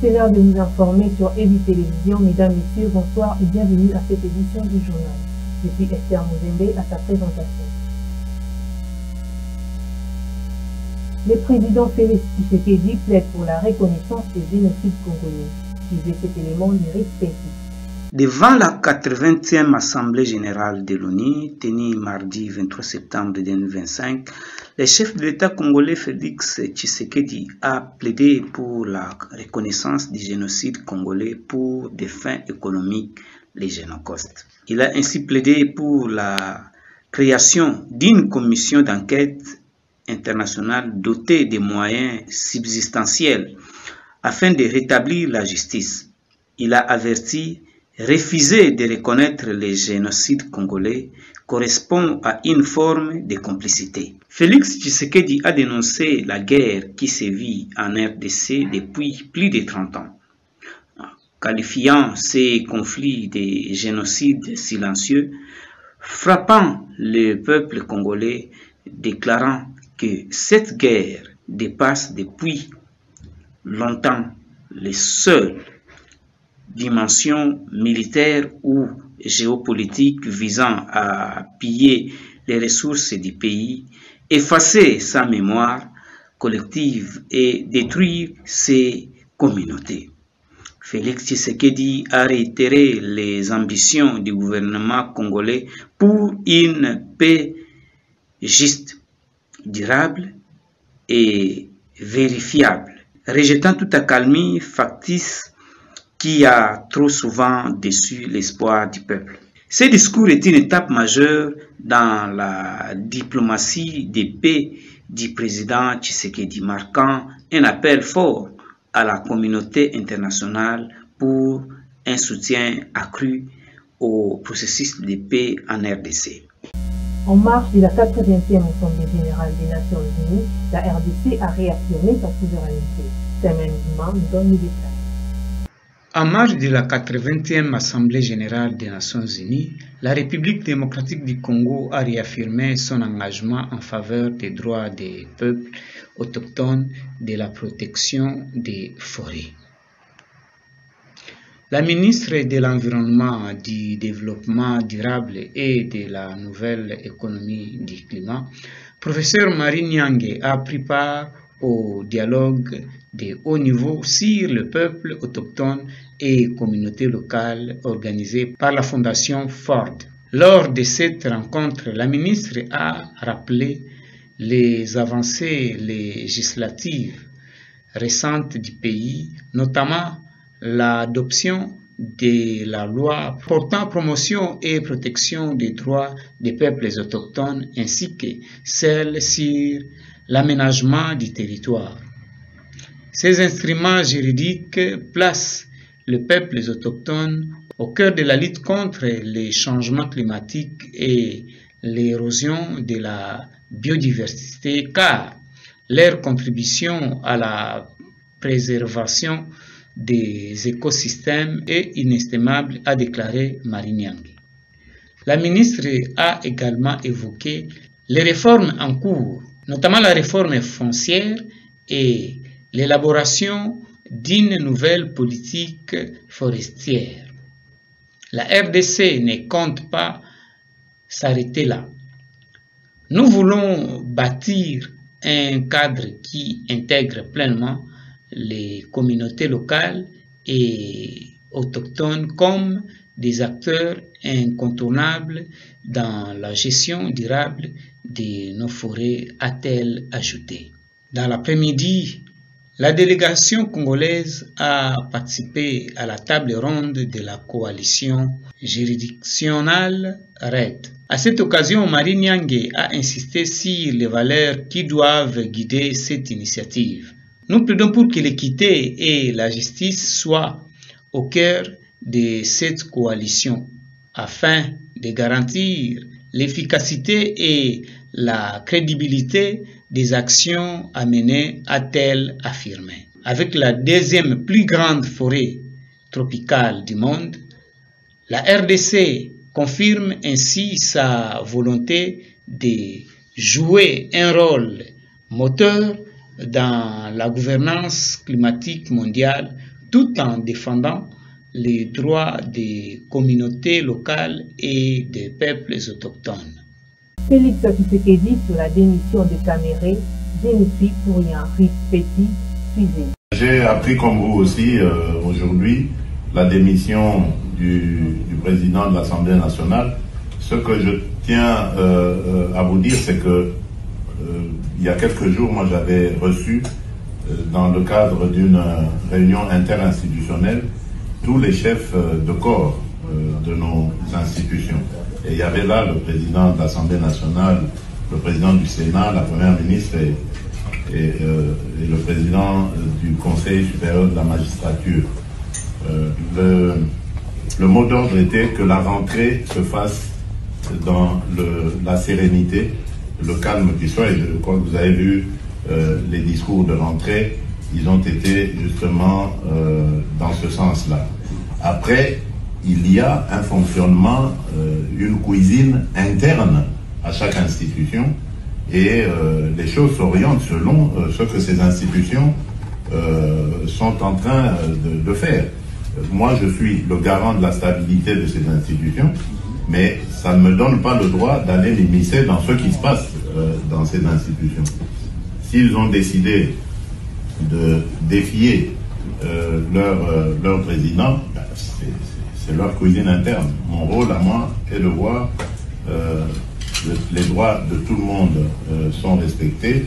c'est l'heure de nous informer sur EBI Télévision. Mesdames, Messieurs, bonsoir et bienvenue à cette édition du journal. Je suis Esther Mouzembe à sa présentation. Le président Félix Tshisekedi plaide pour la reconnaissance du génocide congolais. Suivez cet élément du respect. Devant la 80e Assemblée générale de l'ONU, tenue mardi 23 septembre 2025, le chef de l'État congolais Félix Tshisekedi a plaidé pour la reconnaissance du génocide congolais pour des fins économiques, les génocides. Il a ainsi plaidé pour la création d'une commission d'enquête internationale dotée de moyens substantiels afin de rétablir la justice. Il a averti: refuser de reconnaître les génocides congolais correspond à une forme de complicité. Félix Tshisekedi a dénoncé la guerre qui sévit en RDC depuis plus de 30 ans, qualifiant ces conflits de génocides silencieux, frappant le peuple congolais, déclarant que cette guerre dépasse depuis longtemps les seules dimension militaire ou géopolitique visant à piller les ressources du pays, effacer sa mémoire collective et détruire ses communautés. Félix Tshisekedi a réitéré les ambitions du gouvernement congolais pour une paix juste, durable et vérifiable, rejetant toute accalmie factice qui a trop souvent déçu l'espoir du peuple. Ce discours est une étape majeure dans la diplomatie de paix du président Tshisekedi, marquant un appel fort à la communauté internationale pour un soutien accru au processus de paix en RDC. En marge de la 80e Assemblée générale des Nations Unies, la RDC a réaffirmé sa souveraineté. Samuel Ndima nous donne les détails. En marge de la 80e Assemblée générale des Nations Unies, la République démocratique du Congo a réaffirmé son engagement en faveur des droits des peuples autochtones, de la protection des forêts. La ministre de l'Environnement, du Développement durable et de la nouvelle économie du climat, professeur Marie Nyange, a pris part au dialogue de haut niveau sur le peuple autochtone et communautés locales organisé par la Fondation Ford. Lors de cette rencontre, la ministre a rappelé les avancées législatives récentes du pays, notamment l'adoption de la loi portant promotion et protection des droits des peuples autochtones ainsi que celle sur l'aménagement du territoire. Ces instruments juridiques placent les peuples autochtones au cœur de la lutte contre les changements climatiques et l'érosion de la biodiversité, car leur contribution à la préservation des écosystèmes est inestimable, a déclaré Marie Nyange. La ministre a également évoqué les réformes en cours, notamment la réforme foncière et l'élaboration d'une nouvelle politique forestière. La RDC ne compte pas s'arrêter là. Nous voulons bâtir un cadre qui intègre pleinement les communautés locales et autochtones comme des acteurs incontournables dans la gestion durable de nos forêts, a-t-elle ajouté. Dans l'après-midi, la délégation congolaise a participé à la table ronde de la coalition juridictionnelle RED. À cette occasion, Marie Nyange a insisté sur les valeurs qui doivent guider cette initiative. Nous plaidons pour que l'équité et la justice soient au cœur de cette coalition afin de garantir l'efficacité et la crédibilité des actions à mener, a-t-elle affirmé. Avec la deuxième plus grande forêt tropicale du monde, la RDC confirme ainsi sa volonté de jouer un rôle moteur dans la gouvernance climatique mondiale tout en défendant les droits des communautés locales et des peuples autochtones. Félix Tshisekedi sur la démission de Kamere, je ne suis pour rien, Petit, suivez. J'ai appris comme vous aussi aujourd'hui la démission du président de l'Assemblée nationale. Ce que je tiens à vous dire, c'est que il y a quelques jours, moi j'avais reçu dans le cadre d'une réunion interinstitutionnelle tous les chefs de corps de nos institutions. Et il y avait là le président de l'Assemblée nationale, le président du Sénat, la première ministre et le président du Conseil supérieur de la magistrature. Le mot d'ordre était que la rentrée se fasse dans la sérénité, le calme qui soit. Et je crois que vous avez vu les discours de rentrée, ils ont été justement dans ce sens-là. Après, il y a un fonctionnement, une cuisine interne à chaque institution et les choses s'orientent selon ce que ces institutions sont en train de faire. Moi, je suis le garant de la stabilité de ces institutions, mais ça ne me donne pas le droit d'aller m'immiscer dans ce qui se passe dans ces institutions. S'ils ont décidé de défier leur président, c'est leur cuisine interne. Mon rôle à moi est de voir les droits de tout le monde sont respectés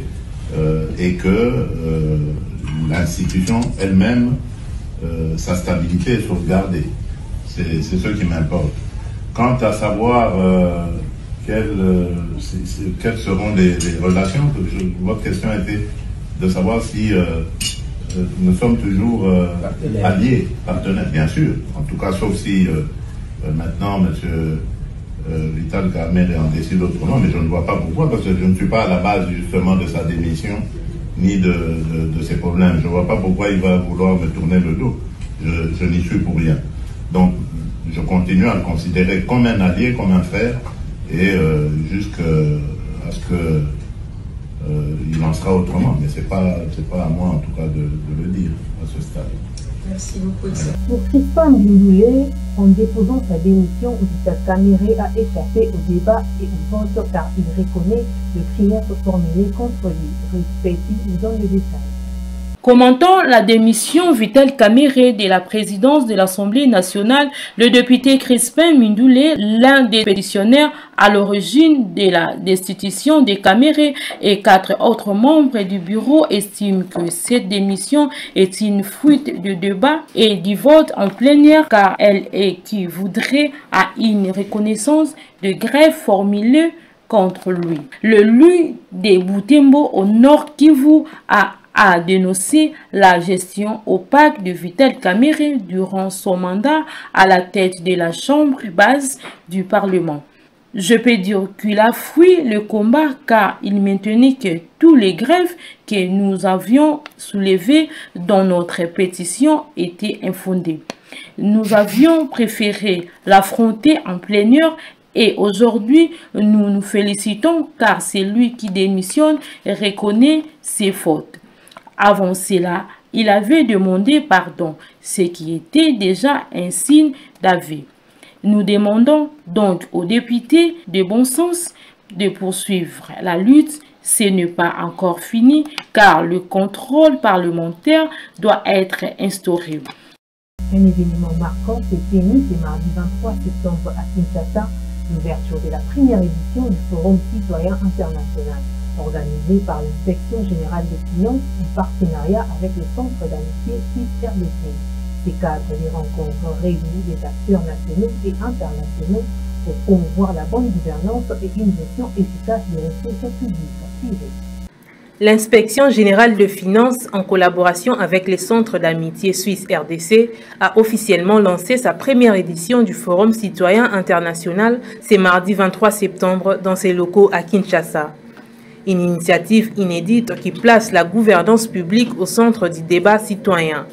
et que l'institution elle-même, sa stabilité est sauvegardée. C'est ce qui m'importe. Quant à savoir quelles seront les relations, votre question était de savoir si nous sommes toujours alliés, partenaires, bien sûr. En tout cas, sauf si maintenant M. Vital Kamere en décide autrement, mais je ne vois pas pourquoi, parce que je ne suis pas à la base justement de sa démission, ni de ses problèmes. Je ne vois pas pourquoi il va vouloir me tourner le dos. Je n'y suis pour rien. Donc, je continue à le considérer comme un allié, comme un frère, et jusqu'à ce que il en sera autrement, mais c'est pas à moi en tout cas de le dire à ce stade. Merci beaucoup. Pour Crispin Mbindoulé, en déposant sa démission, Vital Kamere a échappé au débat et au vote car il reconnaît le grief formulé contre lui. Petit nous donne le détail. Commentant la démission Vital Kamere de la présidence de l'Assemblée nationale, le député Crispin Mbindoulé, l'un des pétitionnaires à l'origine de la destitution de Kamere et 4 autres membres du bureau, estime que cette démission est une fuite de débat et du vote en plénière car elle équivaudrait à une reconnaissance de grève formulée contre lui. Le lui de Butembo au Nord Kivu a dénoncé la gestion opaque de Vital Kamere durant son mandat à la tête de la chambre basse du Parlement. Je peux dire qu'il a fui le combat car il maintenait que tous les grèves que nous avions soulevés dans notre pétition étaient infondés. Nous avions préféré l'affronter en plénière. Et aujourd'hui, nous nous félicitons car c'est lui qui démissionne et reconnaît ses fautes. Avant cela, il avait demandé pardon, ce qui était déjà un signe d'aveu. Nous demandons donc aux députés de bon sens de poursuivre la lutte. Ce n'est pas encore fini car le contrôle parlementaire doit être instauré. Un événement marquant s'est tenu ce mardi 23 septembre à Kinshasa, l'ouverture de la première édition du Forum citoyen international, organisé par l'Inspection générale des finances en partenariat avec le Centre d'amitié Suisse-RDC. Ces cadres des rencontres réunissent des acteurs nationaux et internationaux pour promouvoir la bonne gouvernance et une gestion efficace des ressources publiques. L'Inspection générale de finances, en collaboration avec les centres d'amitié Suisse-RDC, a officiellement lancé sa première édition du Forum citoyen international ce mardi 23 septembre dans ses locaux à Kinshasa. Une initiative inédite qui place la gouvernance publique au centre du débat citoyen.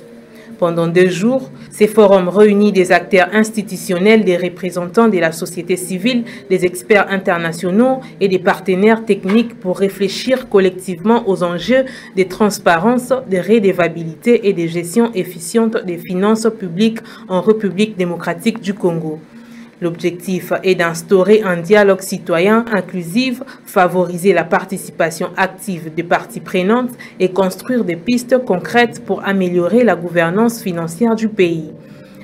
Pendant 2 jours, ces forums réunissent des acteurs institutionnels, des représentants de la société civile, des experts internationaux et des partenaires techniques pour réfléchir collectivement aux enjeux de transparence, de redevabilité et de gestion efficiente des finances publiques en République démocratique du Congo. L'objectif est d'instaurer un dialogue citoyen inclusif, favoriser la participation active des parties prenantes et construire des pistes concrètes pour améliorer la gouvernance financière du pays.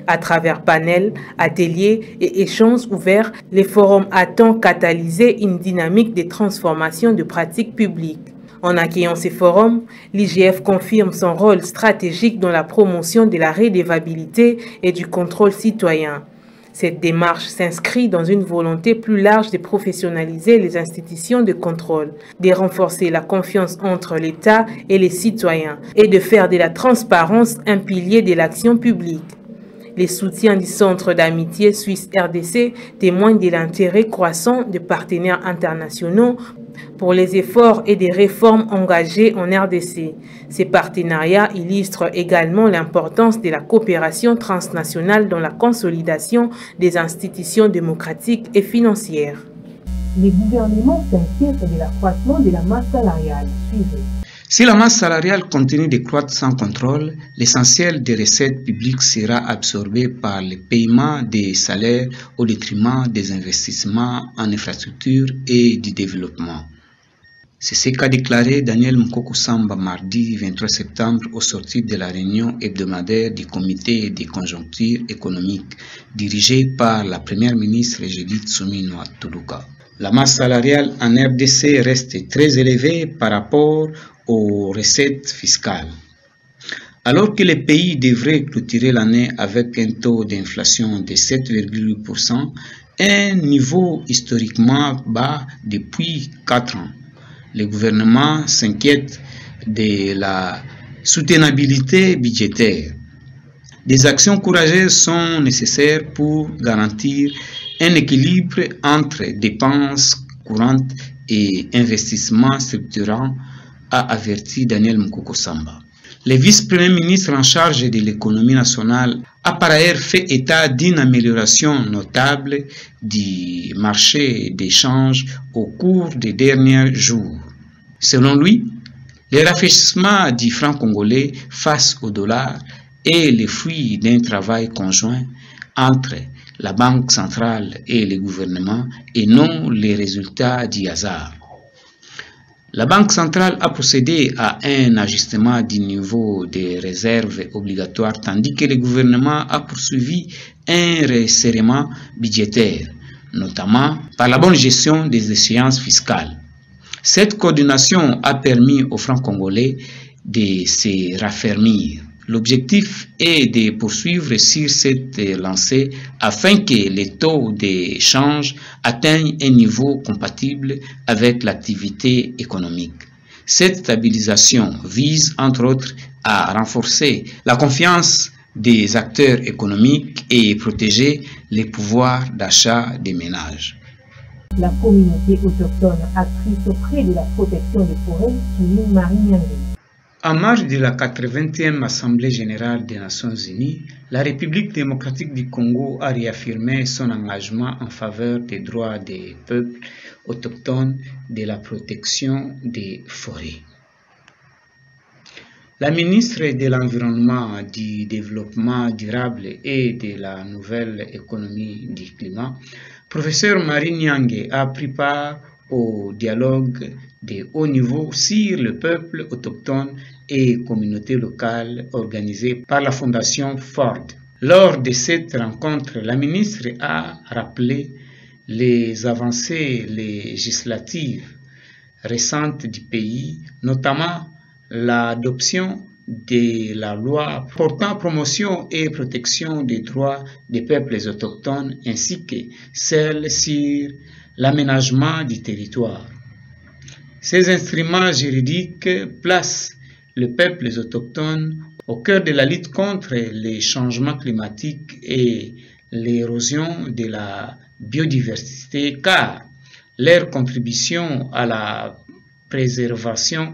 À travers panels, ateliers et échanges ouverts, les forums attendent catalyser une dynamique de transformation de pratiques publiques. En accueillant ces forums, l'IGF confirme son rôle stratégique dans la promotion de la redevabilité et du contrôle citoyen. Cette démarche s'inscrit dans une volonté plus large de professionnaliser les institutions de contrôle, de renforcer la confiance entre l'État et les citoyens et de faire de la transparence un pilier de l'action publique. Les soutiens du Centre d'amitié Suisse-RDC témoignent de l'intérêt croissant de partenaires internationaux pour les efforts et des réformes engagées en RDC. Ces partenariats illustrent également l'importance de la coopération transnationale dans la consolidation des institutions démocratiques et financières. Les gouvernements s'inquiètent de l'accroissement de la masse salariale. Suivez. Si la masse salariale continue de croître sans contrôle, l'essentiel des recettes publiques sera absorbé par le paiement des salaires au détriment des investissements en infrastructures et du développement. C'est ce qu'a déclaré Daniel Mukoko-Samba mardi 23 septembre au sortir de la réunion hebdomadaire du comité de conjoncture économique dirigé par la première ministre Judith Suminwa Tuluka. La masse salariale en RDC reste très élevée par rapport aux recettes fiscales. Alors que le pays devrait clôturer l'année avec un taux d'inflation de 7,8%, un niveau historiquement bas depuis 4 ans, le gouvernement s'inquiète de la soutenabilité budgétaire. Des actions courageuses sont nécessaires pour garantir un équilibre entre dépenses courantes et investissements structurants, a averti Daniel Mukoko-Samba. Le vice-premier ministre en charge de l'économie nationale a par ailleurs fait état d'une amélioration notable du marché d'échange au cours des derniers jours. Selon lui, le rafraîchissement du franc congolais face au dollar est le fruit d'un travail conjoint entre la Banque centrale et le gouvernement et non les résultats du hasard. La Banque centrale a procédé à un ajustement du niveau des réserves obligatoires tandis que le gouvernement a poursuivi un resserrement budgétaire, notamment par la bonne gestion des échéances fiscales. Cette coordination a permis aux francs congolais de se raffermir. L'objectif est de poursuivre sur cette lancée afin que les taux d'échange atteignent un niveau compatible avec l'activité économique. Cette stabilisation vise entre autres à renforcer la confiance des acteurs économiques et protéger les pouvoirs d'achat des ménages. La communauté autochtone actrice auprès de la protection des forêts, souligne Marie Nyangé. En marge de la 80e Assemblée générale des Nations unies, la République démocratique du Congo a réaffirmé son engagement en faveur des droits des peuples autochtones de la protection des forêts. La ministre de l'Environnement, du Développement durable et de la nouvelle économie du climat, professeur Marie Nyangé, a pris part au dialogue de haut niveau sur le peuple autochtone et communautés locales organisé par la Fondation Ford. Lors de cette rencontre, la ministre a rappelé les avancées législatives récentes du pays, notamment l'adoption de la loi portant promotion et protection des droits des peuples autochtones ainsi que celle sur l'aménagement du territoire. Ces instruments juridiques placent les peuples autochtones au cœur de la lutte contre les changements climatiques et l'érosion de la biodiversité car leur contribution à la préservation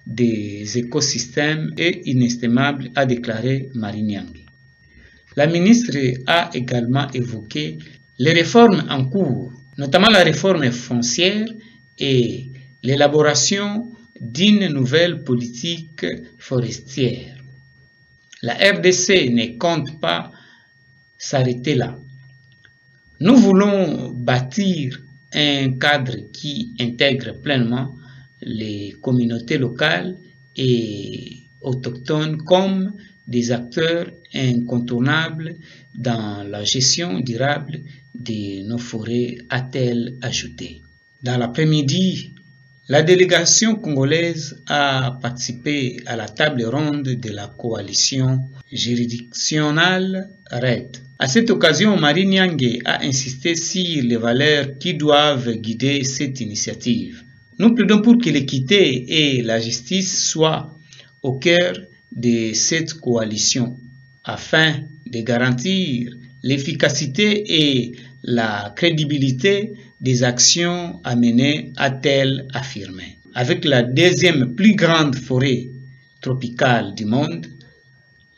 des écosystèmes est inestimable, a déclaré Marie Niangé. La ministre a également évoqué les réformes en cours, notamment la réforme foncière et l'élaboration d'une nouvelle politique forestière. La RDC ne compte pas s'arrêter là. Nous voulons bâtir un cadre qui intègre pleinement les communautés locales et autochtones comme des acteurs incontournables dans la gestion durable de nos forêts, a-t-elle ajouté. Dans l'après-midi, la délégation congolaise a participé à la table ronde de la coalition juridictionnelle RED. À cette occasion, Marie Niangé a insisté sur les valeurs qui doivent guider cette initiative. Nous plaidons pour que l'équité et la justice soient au cœur de cette coalition afin de garantir l'efficacité et la crédibilité des actions à mener, a-t-elle affirmé. Avec la deuxième plus grande forêt tropicale du monde,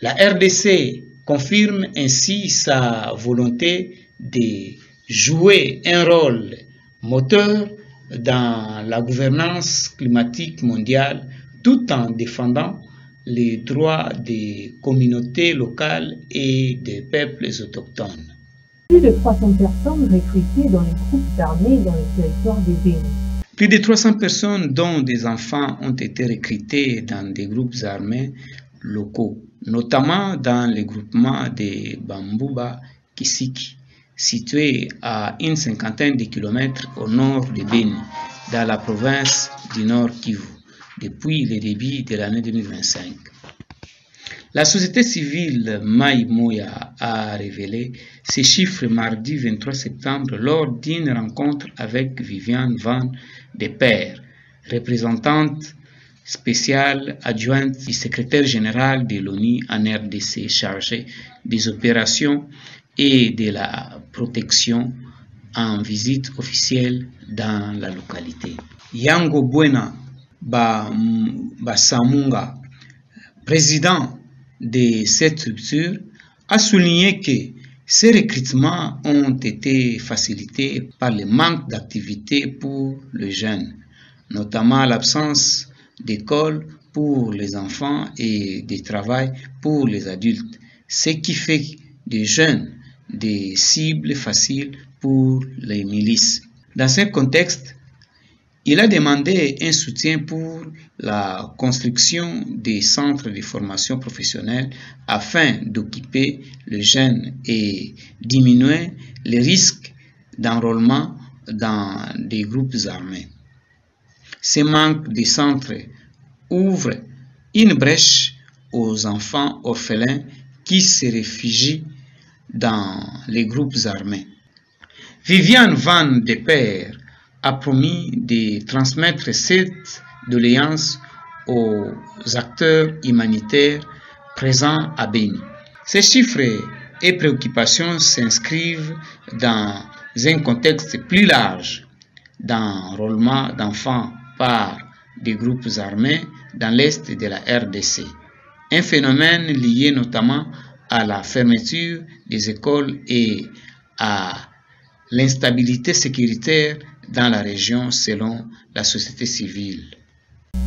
la RDC confirme ainsi sa volonté de jouer un rôle moteur dans la gouvernance climatique mondiale tout en défendant les droits des communautés locales et des peuples autochtones. Plus de 300 personnes recrutées dans les groupes armés dans le territoire de Béni. Plus de 300 personnes, dont des enfants, ont été recrutés dans des groupes armés locaux, notamment dans le groupement de Bambouba Kisiki, situé à une cinquantaine de kilomètres au nord de Béni, dans la province du Nord Kivu, depuis le début de l'année 2025. La société civile Mai Moya a révélé ces chiffres mardi 23 septembre lors d'une rencontre avec Viviane Van de Père, représentante spéciale adjointe du secrétaire général de l'ONU en RDC chargée des opérations et de la protection en visite officielle dans la localité. Yango Buena Basamunga, président de cette structure, a souligné que ces recrutements ont été facilités par le manque d'activités pour les jeunes, notamment l'absence d'école pour les enfants et de travail pour les adultes, ce qui fait des jeunes des cibles faciles pour les milices. Dans ce contexte, il a demandé un soutien pour la construction des centres de formation professionnelle afin d'occuper les jeunes et diminuer les risques d'enrôlement dans des groupes armés. Ce manque de centres ouvre une brèche aux enfants orphelins qui se réfugient dans les groupes armés. Viviane Van de Père a promis de transmettre cette doléance aux acteurs humanitaires présents à Béni. Ces chiffres et préoccupations s'inscrivent dans un contexte plus large d'enrôlement d'enfants par des groupes armés dans l'est de la RDC, un phénomène lié notamment à la fermeture des écoles et à l'instabilité sécuritaire dans la région selon la société civile.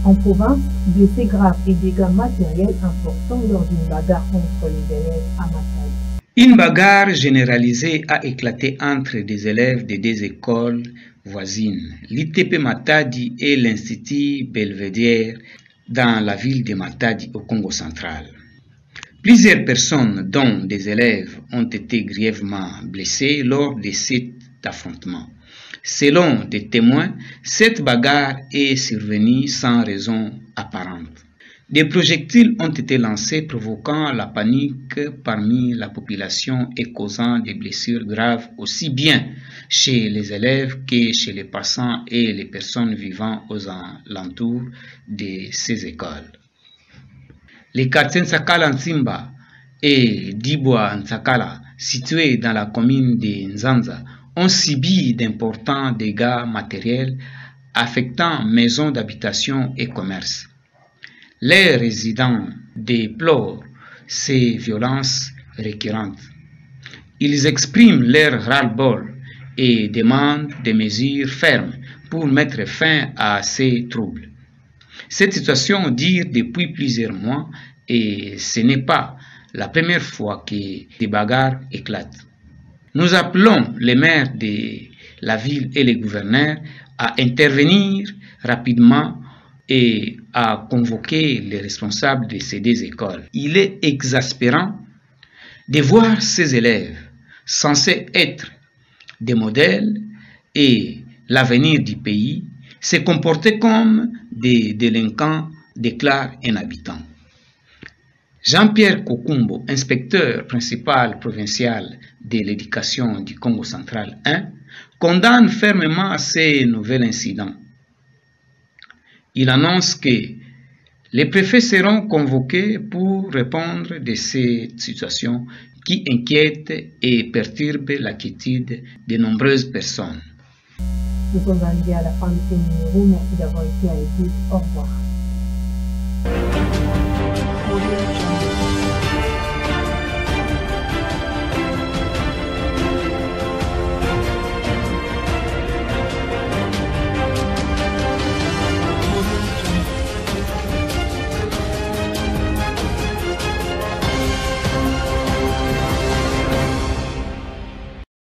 En province, blessés graves et dégâts matériels importants lors d'une bagarre entre les élèves à Matadi. Une bagarre généralisée a éclaté entre des élèves de deux écoles voisines, l'ITP Matadi et l'Institut Belvédère dans la ville de Matadi au Congo central. Plusieurs personnes, dont des élèves, ont été grièvement blessées lors de cet affrontement. Selon des témoins, cette bagarre est survenue sans raison apparente. Des projectiles ont été lancés provoquant la panique parmi la population et causant des blessures graves aussi bien chez les élèves que chez les passants et les personnes vivant aux alentours de ces écoles. Les quartiers Ntsakala Nsimba et Dibwa Ntsakala, situés dans la commune de Nzanza, ont subi d'importants dégâts matériels affectant maisons d'habitation et commerces. Les résidents déplorent ces violences récurrentes. Ils expriment leur ras-le-bol et demandent des mesures fermes pour mettre fin à ces troubles. Cette situation dure depuis plusieurs mois et ce n'est pas la première fois que des bagarres éclatent. Nous appelons les maires de la ville et les gouverneurs à intervenir rapidement et à convoquer les responsables de ces deux écoles. Il est exaspérant de voir ces élèves censés être des modèles et l'avenir du pays se comporter comme des délinquants, déclare un habitant. Jean-Pierre Kokumbo, inspecteur principal provincial de l'éducation du Congo central 1, condamne fermement ces nouveaux incidents. Il annonce que les préfets seront convoqués pour répondre de ces situations qui inquiètent et perturbent la quiétude de nombreuses personnes. Nous sommes arrivés à la fin de ce numéro. Merci d'avoir été à l'écoute. Au revoir.